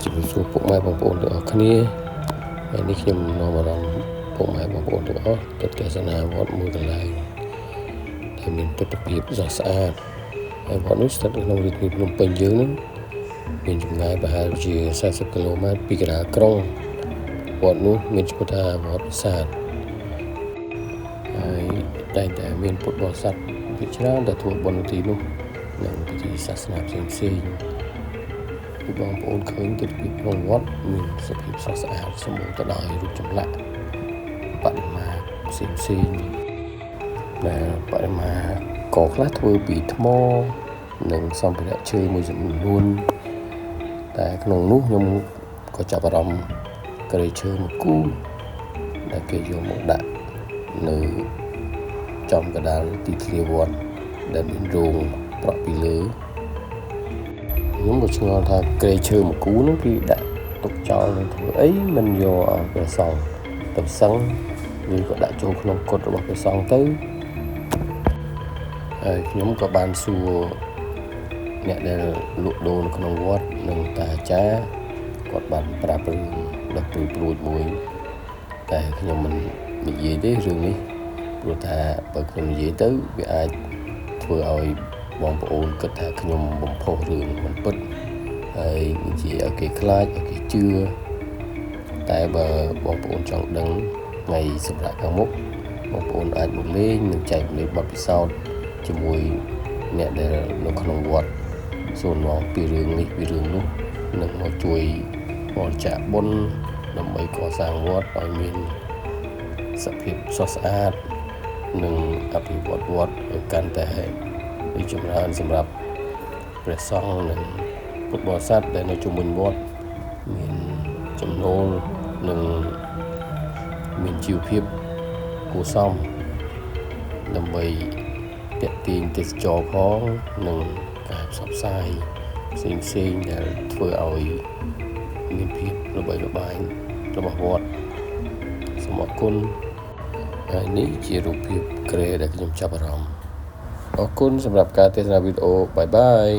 ជំរាបសួរពុកម៉ែបងប្អូនទាំងអស់គ្នាហើយនេះខ្ញុំនាំអារម្មណ៍ពុកម៉ែបងប្អូនទាំងអស់ទៅទស្សនាវត្តមួយកន្លែងដែលមានទិដ្ឋភាពស្រស់ស្អាតហើយវត្តនេះស្ថិតនៅក្នុងរាជធានីភ្នំពេញយើងនឹងមានចម្ងាយប្រហែលជា40គីឡូម៉ែត្រពីកណ្ដាលក្រុងវត្តនោះមានឈ្មោះថាវត្តប្រាសាទហើយតែងតែមានពុទ្ធបរិស័ទជាច្រើនដែលធ្វើបុណ្យទីនោះនិងពិធីសាសនាផ្សេងៗបងប្អូនឃើញទិដ្ឋភាពក្នុងវត្តមានសភាពស្រស់ស្អាតសម្បូរទៅដោយរូបចម្លាក់បដិមាផ្សេងៗដែលបដិមាក៏ខ្លះធ្វើពីថ្មនិងសម្ភារៈឈើមួយចំនួនតែក្នុងនោះខ្ញុំក៏ចាប់អារម្មណ៍គ្រែឈើមួយគូដែលគេយកមកដាក់នៅចំកណ្ដាលទីធ្លាវត្តដែលមានរោងប្រក់ពីលើខ្ញុំក៏ឆ្ងល់ថាគ្រែឈើមួយគូនោះគេដាក់ទុកចោលនឹងធ្វើអីមិនយកព្រះសង្ឃទៅសឹងឬក៏ដាក់ចូលក្នុងកុដិរបស់ព្រះសង្ឃទៅហើយខ្ញុំក៏បានសួរអ្នកដែលលក់ដូរនៅក្នុងវត្តនិងតាអាចារ្យគាត់បានប្រាប់រឿងដ៏ព្រួយមួយតែខ្ញុំមិននិយាយទេរឿងនេះព្រោះថាបើខ្ញុំនិយាយទៅវាអាចធ្វើឲ្យបងប្អូនគិតថាខ្ញុំបំផុសរឿងមិនពិតហើយនិយាយឲ្យគេខ្លាចឲ្យគេជឿតែបើបងប្អូនចង់ដឹងថ្ងៃសម្រាប់ខាងមុខបងប្អូនអាចមកលេងនិងចែករំលែកបទពិសោធន៍ជាមួយអ្នកដែលនៅក្នុងវត្តសួរនាំពីរឿងនេះពីរឿងនោះនិងមកជួយបរិច្ចាគបុណ្យដើម្បីកសាងវត្តឲ្យមានសភាពស្រស់ស្អាតនិងអភិវឌ្ឍវត្តឲ្យកាន់តែរីកចម្រើនសម្រាប់ព្រះសង្ឃនិងពុទ្ធបរិស័ទដែលនៅជុំវិញវត្តមានចំណូលនិងមានជីវភាពគួរសមដើម្បីទាក់ទាញទេសចរផងនិងការផ្សព្វផ្សាយផ្សេងៗដែលធ្វើឲ្យមានភាពល្បីល្បាញរបស់វត្តសូមអរគុណហើយនេះជារូបភាពគ្រែដែលខ្ញុំចាប់អារម្មណ៍អរគុណសម្រាប់ការទស្សនាវីដេអូបាយបាយ